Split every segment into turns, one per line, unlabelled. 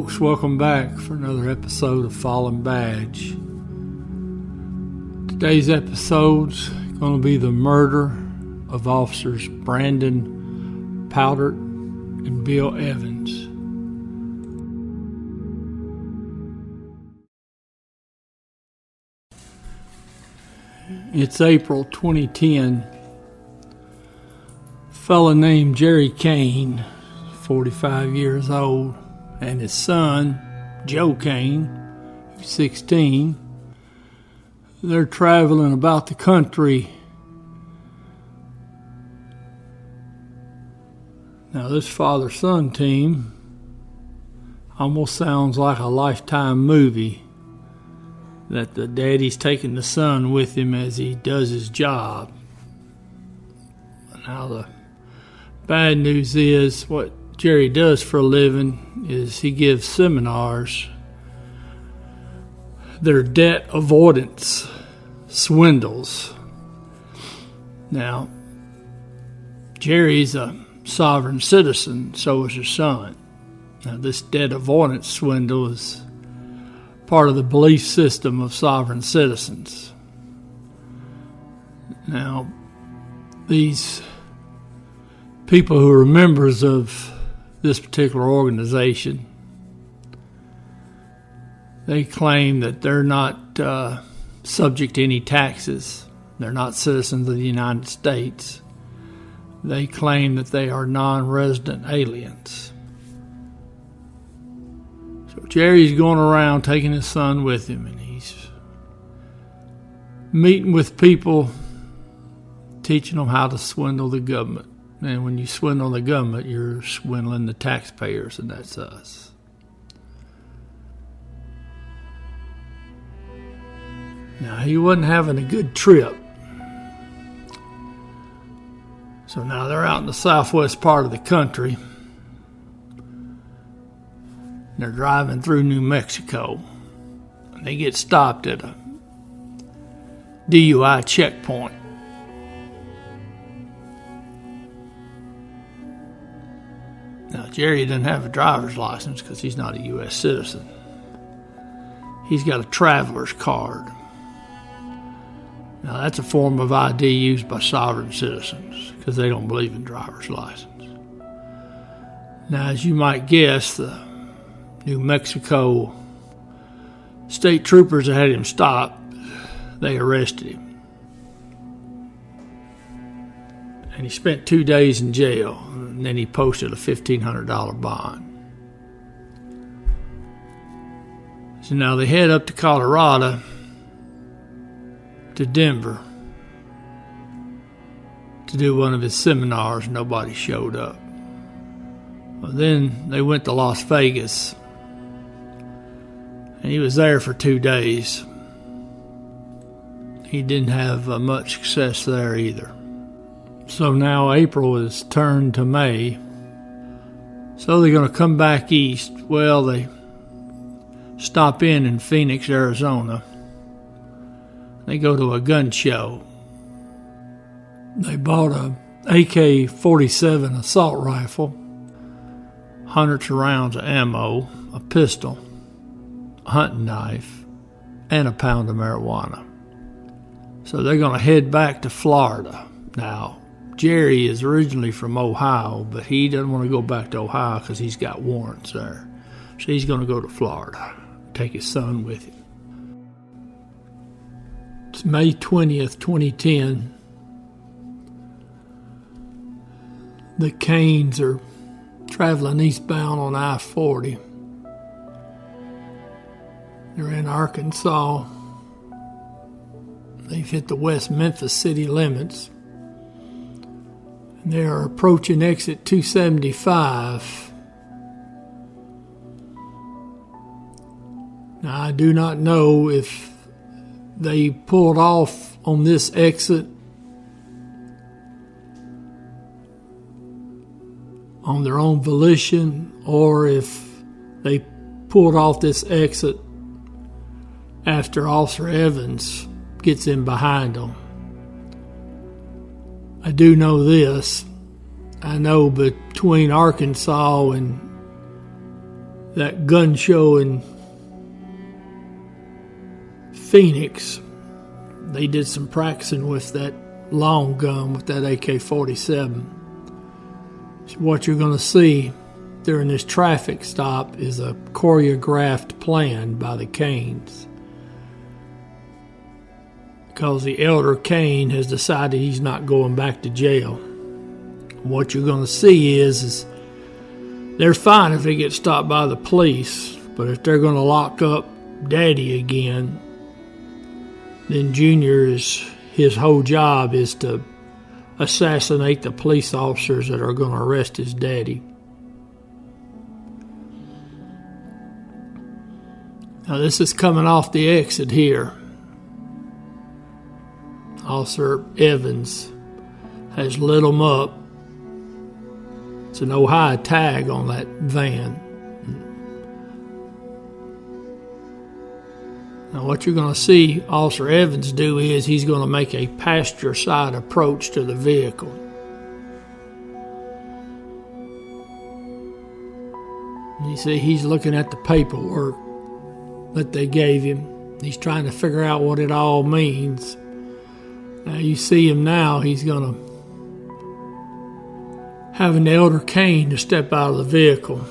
folks, welcome back for another episode of Fallen Badge. Today's episode's going to be the murder of officers Brandon Paudert and Bill Evans. It's April 2010. A fella named Jerry Kane, 45 years old, and his son, Joe Kane, who's 16, they're traveling about the country. Now, this father-son team almost sounds like a Lifetime movie, that the daddy's taking the son with him as he does his job. Now, the bad news is what Jerry does for a living is he gives seminars. They're debt avoidance swindles. Now, Jerry's a sovereign citizen, so is his son. Now, this debt avoidance swindle is part of the belief system of sovereign citizens. Now, these people who are members of this particular organization, they claim that they're not subject to any taxes. They're not citizens of the United States. They claim that they are non-resident aliens. So Jerry's going around taking his son with him, and he's meeting with people, teaching them how to swindle the government. And when you swindle the government, you're swindling the taxpayers, and that's us. Now, he wasn't having a good trip. So now they're out in the southwest part of the country. They're driving through New Mexico. And they get stopped at a DUI checkpoint. Now, Jerry doesn't have a driver's license because he's not a U.S. citizen. He's got a traveler's card. Now, that's a form of ID used by sovereign citizens because they don't believe in driver's license. Now, as you might guess, the New Mexico state troopers that had him stopped, they arrested him. And he spent 2 days in jail, and then he posted a $1,500 bond. So now they head up to Colorado, to Denver, to do one of his seminars. Nobody showed up. Well, then they went to Las Vegas, and he was there for 2 days. He didn't have much success there either. So now April is turned to May. So they're going to come back east. Well, they stop in Phoenix, Arizona. They go to a gun show. They bought a AK-47 assault rifle, hundreds of rounds of ammo, a pistol, a hunting knife, and a pound of marijuana. So they're going to head back to Florida. Now, Jerry is originally from Ohio, but he doesn't want to go back to Ohio because he's got warrants there. So he's going to go to Florida, take his son with him. It's May 20th, 2010. The Canes are traveling eastbound on I-40. They're in Arkansas. They've hit the West Memphis city limits. And they are approaching exit 275. Now, I do not know if they pulled off on this exit on their own volition, or if they pulled off this exit after Officer Evans gets in behind them. I do know this. I know between Arkansas and that gun show in Phoenix, they did some practicing with that long gun, with that AK-47. So what you're going to see during this traffic stop is a choreographed plan by the Canes, because the elder Kane has decided he's not going back to jail. What you're going to see is they're fine if they get stopped by the police, but if they're going to lock up Daddy again, then his whole job is to assassinate the police officers that are going to arrest his daddy. Now this is coming off the exit here. Officer Evans has lit them up. It's an Ohio tag on that van. Now what you're going to see Officer Evans do is he's going to make a passenger side approach to the vehicle. You see he's looking at the paperwork that they gave him. He's trying to figure out what it all means. Now you see him now, he's going to have an elder Kane to step out of the vehicle.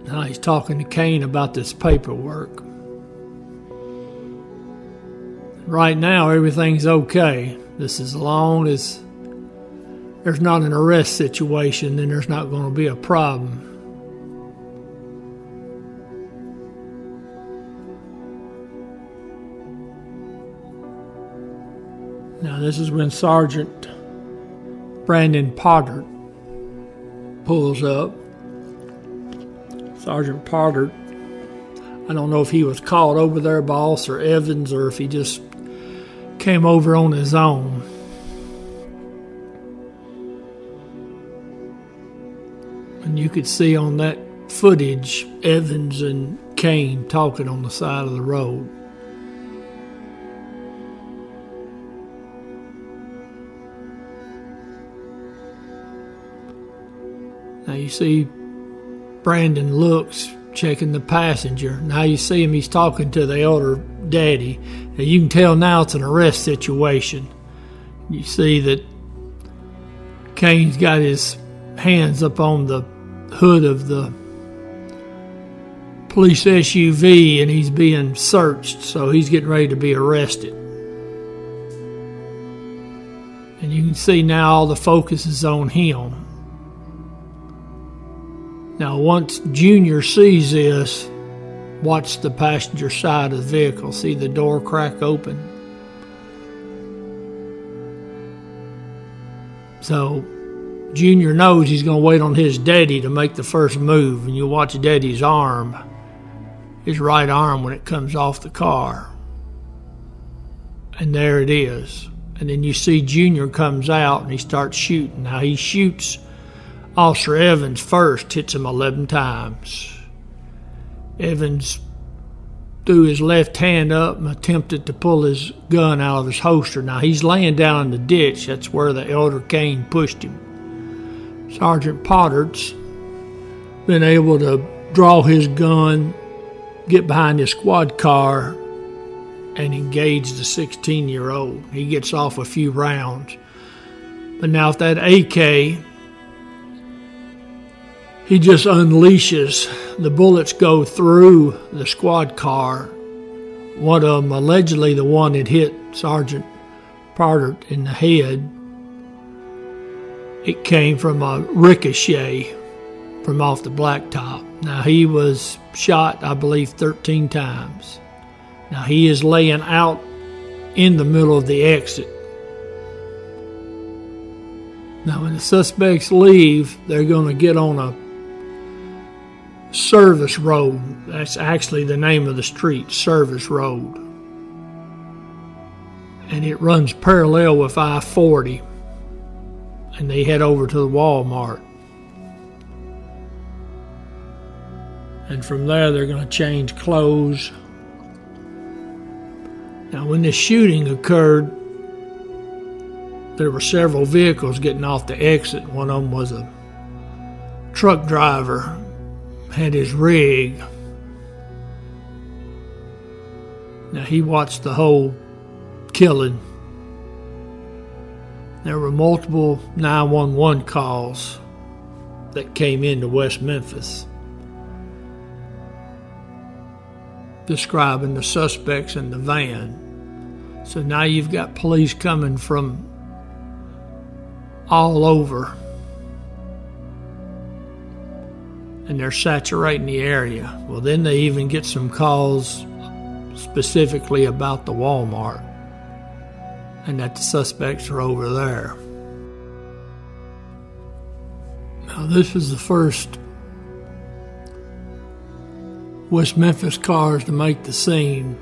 Now he's talking to Kane about this paperwork. Right now everything's okay. This is as long as there's not an arrest situation, then there's not going to be a problem. Now this is when Sergeant Brandon Paudert pulls up. Sergeant Paudert, I don't know if he was called over there by Officer Evans or if he just came over on his own. And you could see on that footage Evans and Kane talking on the side of the road. Now you see Brandon looks, checking the passenger. Now you see him, he's talking to the elder daddy. Now you can tell now it's an arrest situation. You see that Kane's got his hands up on the hood of the police SUV and he's being searched, so he's getting ready to be arrested. And you can see now all the focus is on him. Now once Junior sees this, watch the passenger side of the vehicle. See the door crack open? So Junior knows he's going to wait on his daddy to make the first move. And you watch Daddy's arm, his right arm, when it comes off the car. And there it is. And then you see Junior comes out and he starts shooting. Now he shoots Officer Evans first, hits him 11 times. Evans threw his left hand up and attempted to pull his gun out of his holster. Now he's laying down in the ditch. That's where the elder Kane pushed him. Sergeant Paudert's been able to draw his gun, get behind his squad car, and engage the 16-year-old. He gets off a few rounds. But now if that AK, he just unleashes. The bullets go through the squad car. One of them, allegedly the one that hit Sergeant Paudert in the head, it came from a ricochet from off the blacktop. Now he was shot, I believe, 13 times. Now he is laying out in the middle of the exit. Now when the suspects leave, they're going to get on a service road. That's actually the name of the street, Service Road. And it runs parallel with I-40. And they head over to the Walmart. And from there they're going to change clothes. Now when this shooting occurred, there were several vehicles getting off the exit. One of them was a truck driver, had his rig. Now, he watched the whole killing. There were multiple 911 calls that came into West Memphis describing the suspects in the van. So now you've got police coming from all over, and they're saturating the area. Well, then they even get some calls specifically about the Walmart and that the suspects are over there. Now, this is the first West Memphis cars to make the scene.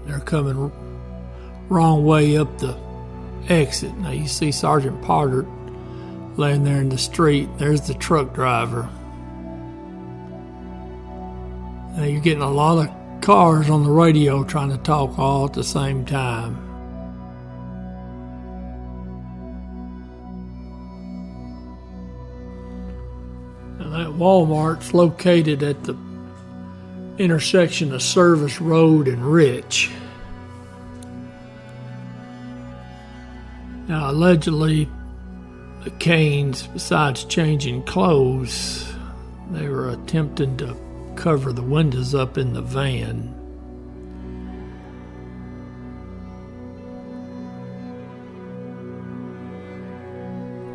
They're coming wrong way up the exit. Now you see Sergeant Paudert laying there in the street. There's the truck driver. Now you're getting a lot of cars on the radio trying to talk all at the same time. Now that Walmart's located at the intersection of Service Road and Rich. Now, allegedly, the Canes, besides changing clothes, they were attempting to cover the windows up in the van.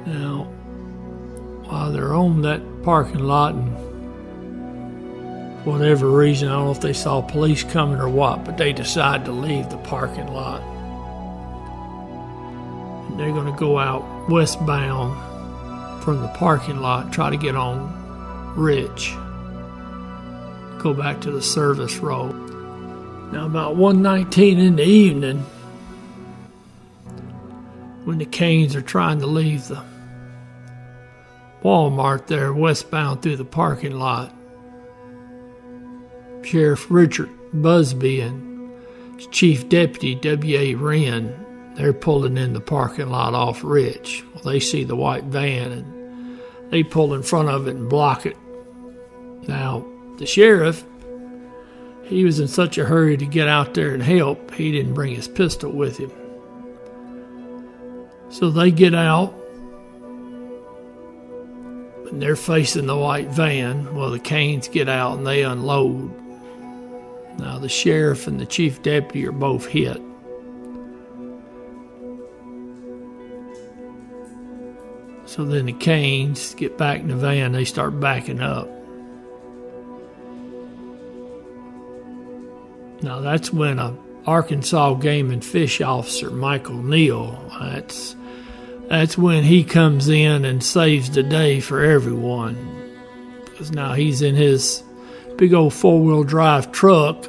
Now, while they're on that parking lot, and for whatever reason, I don't know if they saw police coming or what, but they decide to leave the parking lot. They're going to go out westbound from the parking lot, try to get on Rich, go back to the service road. Now, about 1:19 in the evening, when the Canes are trying to leave the Walmart there westbound through the parking lot, Sheriff Richard Busby and Chief Deputy W.A. Wren, they're pulling in the parking lot off Rich. Well, they see the white van and they pull in front of it and block it. Now, the sheriff, he was in such a hurry to get out there and help, he didn't bring his pistol with him. So they get out and they're facing the white van. Well, the Canes get out and they unload. Now, the sheriff and the chief deputy are both hit. So then the Canes get back in the van, they start backing up. Now that's when a Arkansas Game and Fish officer, Michael Neal, that's when he comes in and saves the day for everyone. Because now he's in his big old four-wheel drive truck,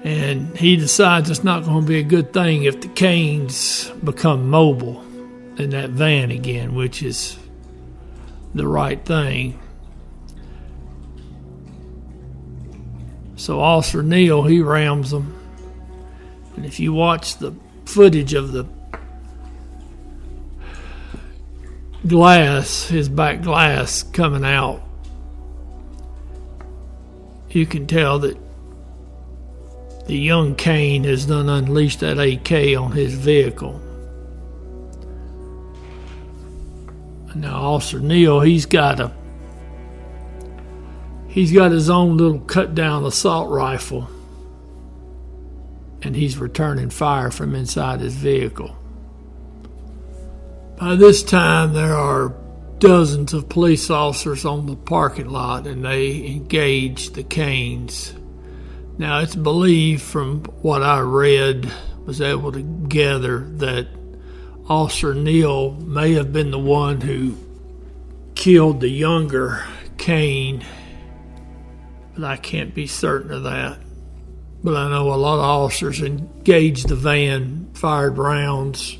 and he decides it's not going to be a good thing if the Canes become mobile in that van again, which is the right thing. So Officer Neal, he rams them. And if you watch the footage of the glass, his back glass coming out, you can tell that the young Cane has done unleashed that AK on his vehicle. Now, Officer Neal, he's got his own little cut-down assault rifle, and he's returning fire from inside his vehicle. By this time, there are dozens of police officers on the parking lot, and they engage the Canes. Now, it's believed from what I read, was able to gather, that Officer Neal may have been the one who killed the younger Cane, but I can't be certain of that. But I know a lot of officers engaged the van, fired rounds.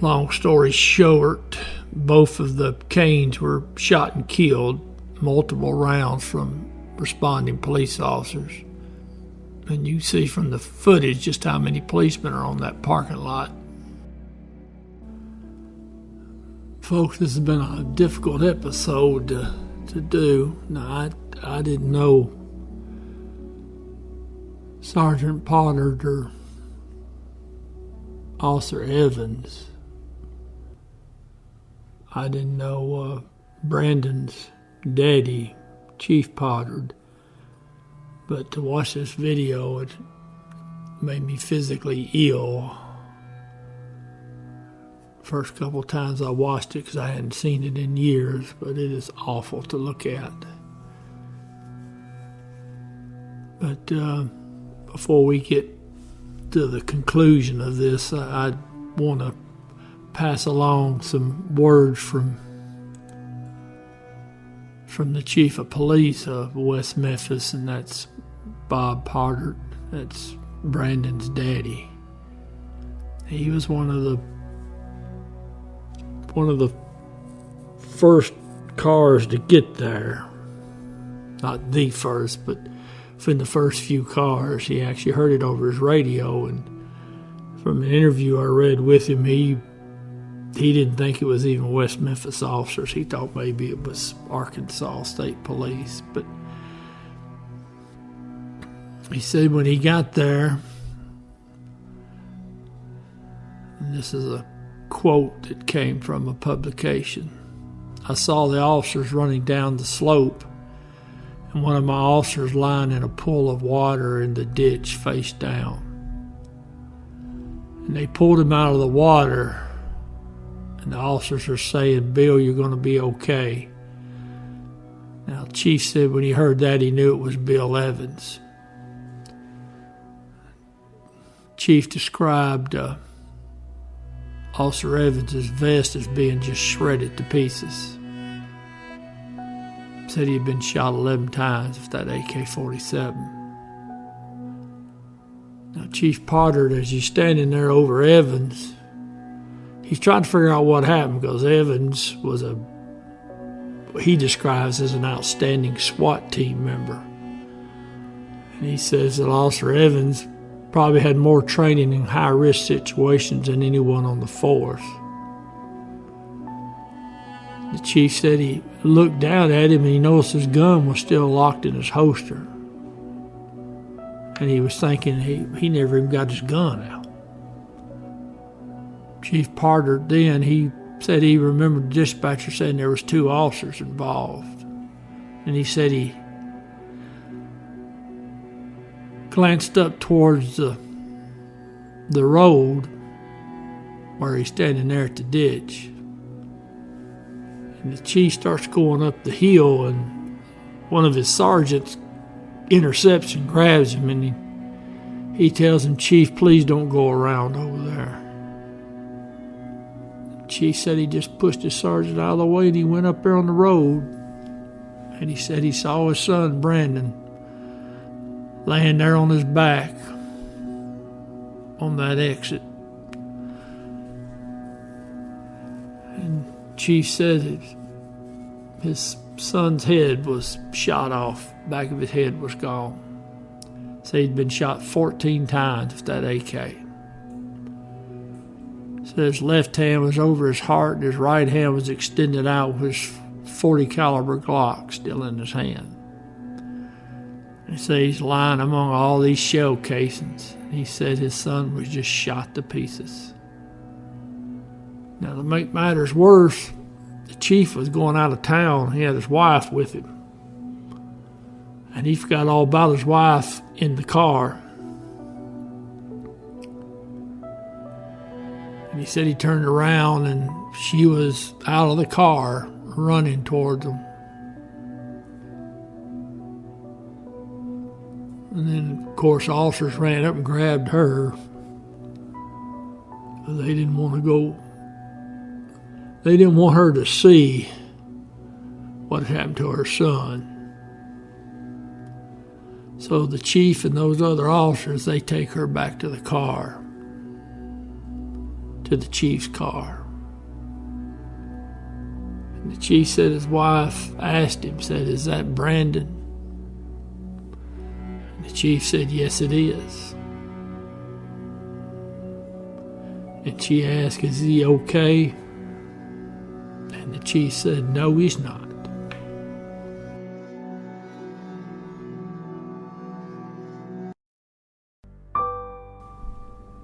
Long story short, both of the Canes were shot and killed, multiple rounds from responding police officers. And you see from the footage just how many policemen are on that parking lot. Folks, this has been a difficult episode to do. Now, I didn't know Sergeant Paudert or Officer Evans. I didn't know Brandon's daddy, Chief Paudert. But to watch this video, it made me physically ill. First couple times I watched it because I hadn't seen it in years, but it is awful to look at. But before we get to the conclusion of this, I want to pass along some words from the Chief of Police of West Memphis, and that's Bob Paudert. That's Brandon's daddy. He was one of the first cars to get there. Not the first, but in the first few cars. He actually heard it over his radio, and from an interview I read with him, he didn't think it was even West Memphis officers. He thought maybe it was Arkansas State Police. But he said when he got there, and this is a quote that came from a publication, I saw the officers running down the slope, and one of my officers lying in a pool of water in the ditch face down. And they pulled him out of the water, and the officers are saying, "Bill, you're going to be okay." Now, Chief said when he heard that, he knew it was Bill Evans. Chief described Officer Evans' vest as being just shredded to pieces. Said he had been shot 11 times with that AK-47. Now, Chief Paudert, as he's standing there over Evans, he's trying to figure out what happened, because Evans was what he describes as an outstanding SWAT team member. And he says that Officer Evans probably had more training in high-risk situations than anyone on the force. The chief said he looked down at him and he noticed his gun was still locked in his holster. And he was thinking he never even got his gun out. Chief Paudert then, he said he remembered the dispatcher saying there was 2 officers involved. And he said he glanced up towards the road where he's standing there at the ditch. And the chief starts going up the hill, and one of his sergeants intercepts and grabs him, and he tells him, "Chief, please don't go around over there." The chief said he just pushed his sergeant out of the way, and he went up there on the road, and he said he saw his son, Brandon, laying there on his back on that exit. And Chief said his son's head was shot off, back of his head was gone. Said he'd been shot 14 times with that AK. Said his left hand was over his heart and his right hand was extended out with his .40 caliber Glock still in his hand. He said he's lying among all these shell casings. He said his son was just shot to pieces. Now, to make matters worse, the chief was going out of town. He had his wife with him. And he forgot all about his wife in the car. And he said he turned around and she was out of the car running towards him. And then, of course, officers ran up and grabbed her. They didn't want to go. They didn't want her to see what had happened to her son. So the chief and those other officers, they take her back to the car, to the chief's car. And the chief said his wife asked him, said, "Is that Brandon?" The chief said, "Yes, it is." And she asked, "Is he okay?" And the chief said, no, he's not.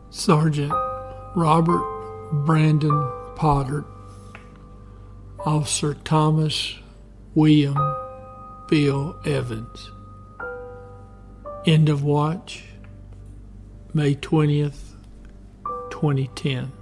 Sergeant Robert Brandon Paudert, Officer Thomas William Bill Evans. End of watch, May 20th, 2010.